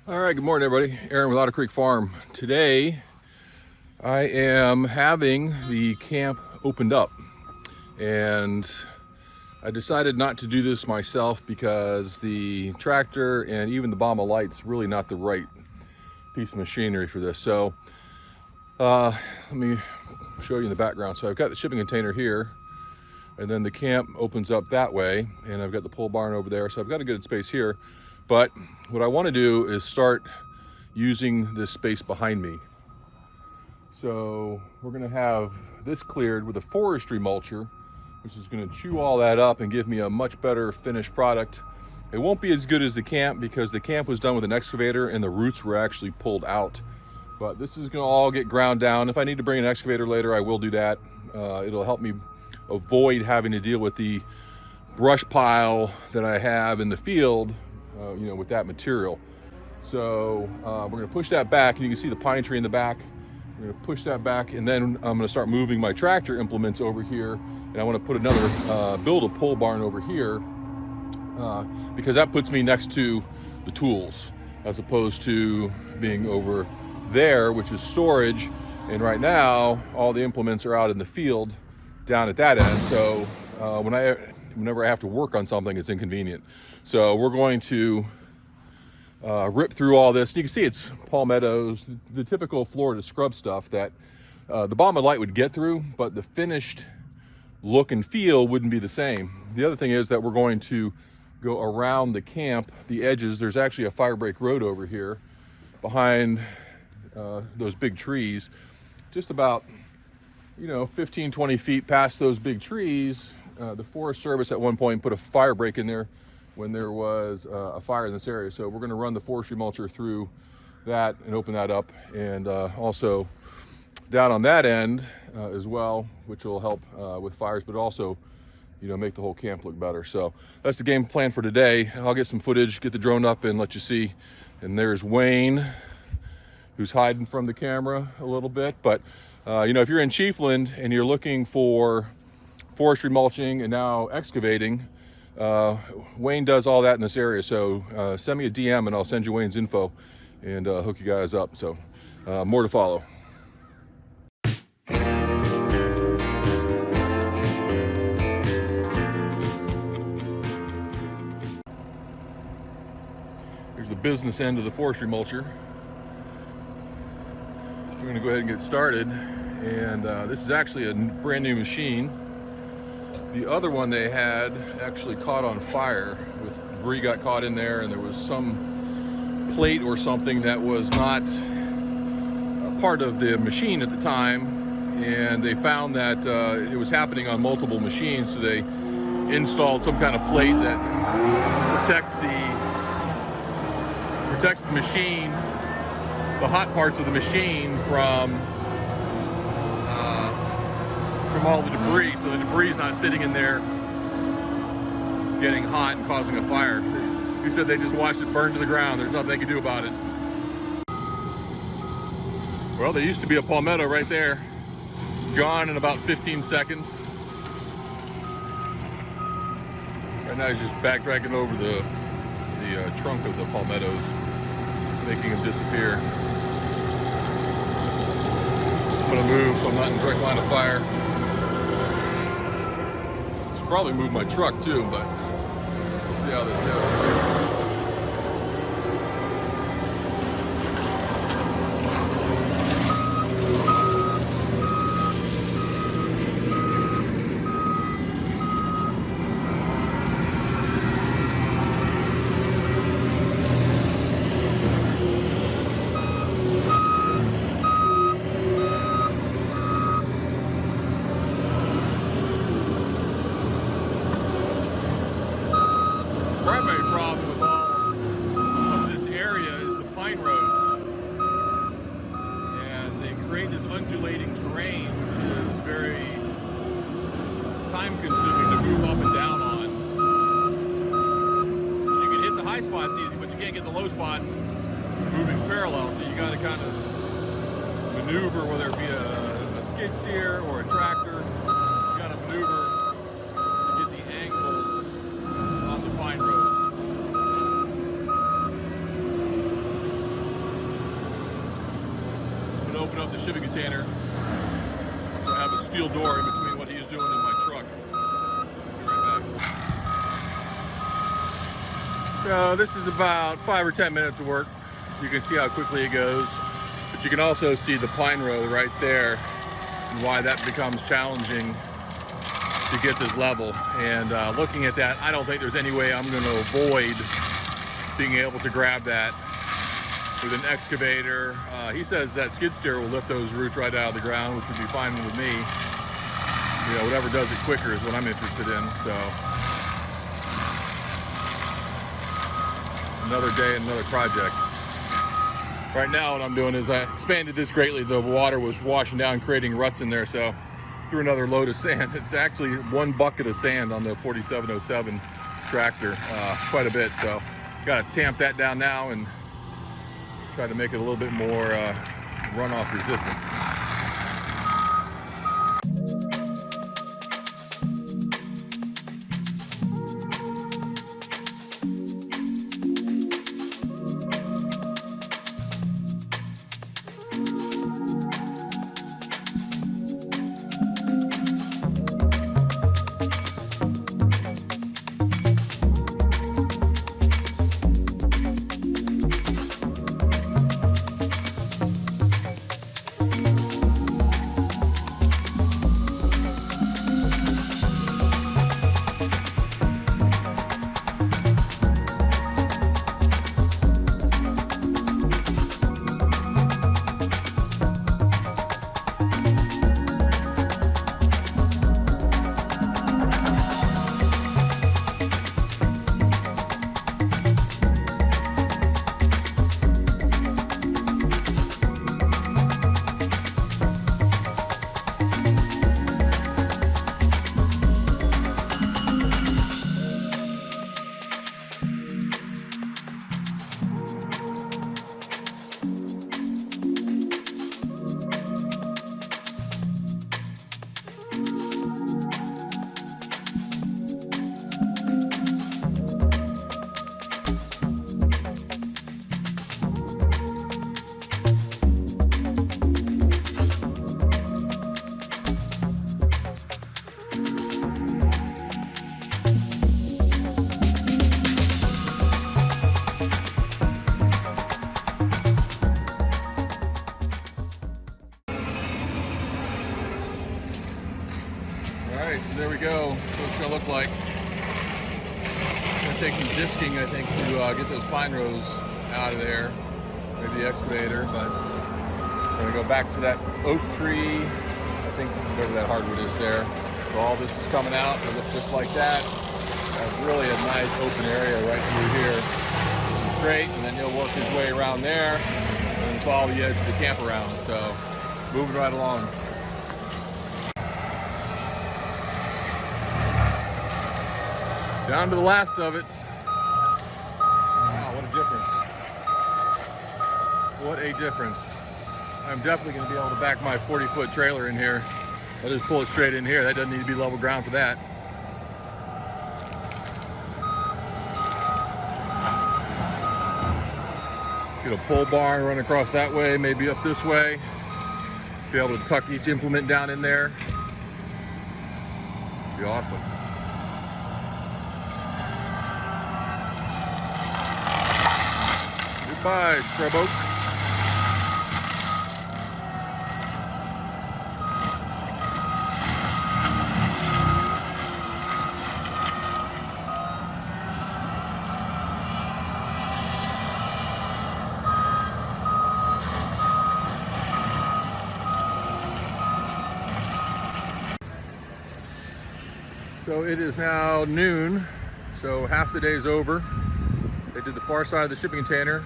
All right, good morning, everybody. Aaron with Otter Creek Farm. Today, I am having the camp opened up, and I decided not to do this myself because the tractor and even the bomb of light's really not the right piece of machinery for this. So, let me show you in the background. So I've got the shipping container here, and then the camp opens up that way, and I've got the pole barn over there. So I've got a good space here. But what I want to do is start using this space behind me. So we're going to have this cleared with a forestry mulcher, which is going to chew all that up and give me a much better finished product. It won't be as good as the camp because the camp was done with an excavator and the roots were actually pulled out. But this is going to all get ground down. If I need to bring an excavator later, I will do that. It'll help me avoid having to deal with the brush pile that I have in the field, with that material. So we're going to push that back, and you can see the pine tree in the back. We're going to push that back, and then I'm going to start moving my tractor implements over here, and I want to put another build a pole barn over here because that puts me next to the tools as opposed to being over there, which is storage. And right now all the implements are out in the field down at that end, so whenever I have to work on something, it's inconvenient. So we're going to rip through all this. You can see it's palmettos, the typical Florida scrub stuff that the bomb of light would get through, but the finished look and feel wouldn't be the same. The other thing is that we're going to go around the camp, the edges. There's actually a fire break road over here behind those big trees, just about 15, 20 feet past those big trees. The Forest Service at one point put a fire break in there when there was a fire in this area. So we're going to run the forestry mulcher through that and open that up, and also down on that end as well, which will help with fires, but also make the whole camp look better. So that's the game plan for today. I'll get some footage, get the drone up, and let you see. And there's Wayne, who's hiding from the camera a little bit. But if you're in Chiefland and you're looking for forestry mulching and now excavating, Wayne does all that in this area. So send me a DM and I'll send you Wayne's info and hook you guys up. So more to follow. Here's the business end of the forestry mulcher. We're going to go ahead and get started. And this is actually a brand new machine. The other one they had actually caught on fire, with debris got caught in there, and there was some plate or something that was not a part of the machine at the time, and they found that it was happening on multiple machines, so they installed some kind of plate that protects the machine, the hot parts of the machine from all the debris, so the debris is not sitting in there getting hot and causing a fire. He said they just watched it burn to the ground. There's nothing they can do about it. Well, there used to be a palmetto right there, gone in about 15 seconds. Right now he's just backtracking over the trunk of the palmettos, making them disappear. I'm gonna move so I'm not in direct line of fire. Probably move my truck too, but we'll see how this goes. Primary problem with all of this area is the pine roads, and they create this undulating terrain which is very time consuming to move up and down on. You can hit the high spots easy, but you can't get the low spots moving parallel, so you got to kind of maneuver, whether it be a skid steer or a tractor. You got to maneuver to get the angles on the pine roads. open up the shipping container. So I have a steel door in between what he's doing and my truck. Be right back. So this is about 5 or 10 minutes of work. You can see how quickly it goes, but you can also see the pine row right there and why that becomes challenging to get this level. And looking at that, I don't think there's any way I'm going to avoid being able to grab that with an excavator. He says that skid steer will lift those roots right out of the ground, which would be fine with me. You know, whatever does it quicker is what I'm interested in. So another day, another project. Right now what I'm doing is I expanded this greatly. The water was washing down, creating ruts in there, so threw another load of sand. It's actually 1 bucket of sand on the 4707 tractor, quite a bit. So got to tamp that down now and try to make it a little bit more runoff resistant. Alright, so there we go. That's what it's going to look like. I'm going to take some disking, I think, to get those pine rows out of there. Maybe the excavator, but I'm going to go back to that oak tree. I think whatever that hardwood is there. So all this is coming out. It looks just like that. That's really a nice open area right through here. Straight, and then he'll work his way around there and follow the edge of the campground. So moving right along. Down to the last of it. Wow, what a difference. What a difference. I'm definitely going to be able to back my 40-foot trailer in here. I'll just pull it straight in here. That doesn't need to be level ground for that. Get a pole bar and run across that way, maybe up this way. Be able to tuck each implement down in there. Be awesome. Goodbye, scrub oak. So it is now noon, so half the day is over. They did the far side of the shipping container,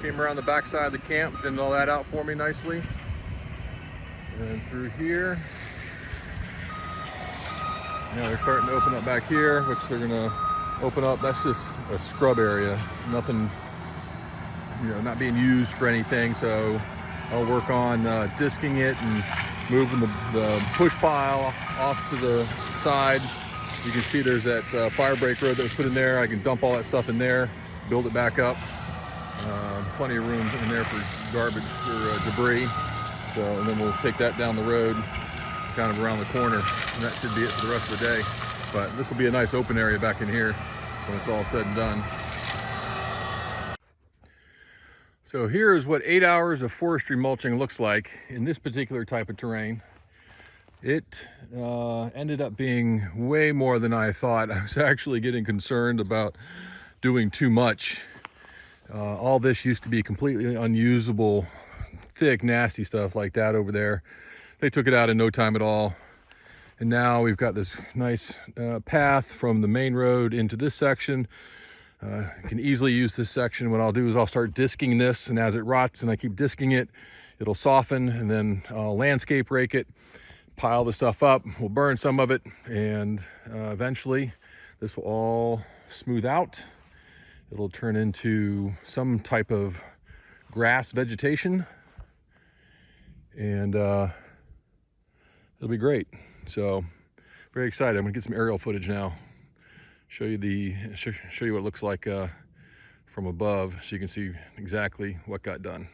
came around the back side of the camp, thinned all that out for me nicely. And through here, now they're starting to open up back here, which they're gonna open up. That's just a scrub area, nothing, you know, not being used for anything. So I'll work on disking it and moving the push pile off to the side. You can see there's that fire break road that was put in there. I can dump all that stuff in there, build it back up. Plenty of room in there for garbage or debris. So, and then we'll take that down the road, kind of around the corner, and that should be it for the rest of the day. But this will be a nice open area back in here when it's all said and done. So here is what 8 hours of forestry mulching looks like in this particular type of terrain. It ended up being way more than I thought. I was actually getting concerned about doing too much. All this used to be completely unusable, thick, nasty stuff like that over there. They took it out in no time at all. And now we've got this nice path from the main road into this section. You can easily use this section. What I'll do is I'll start disking this, and as it rots and I keep disking it, it'll soften, and then I'll landscape rake it, pile the stuff up. We'll burn some of it, and eventually this will all smooth out. It'll turn into some type of grass vegetation, and it'll be great. So very excited. I'm gonna get some aerial footage now. Show you what it looks like from above, so you can see exactly what got done.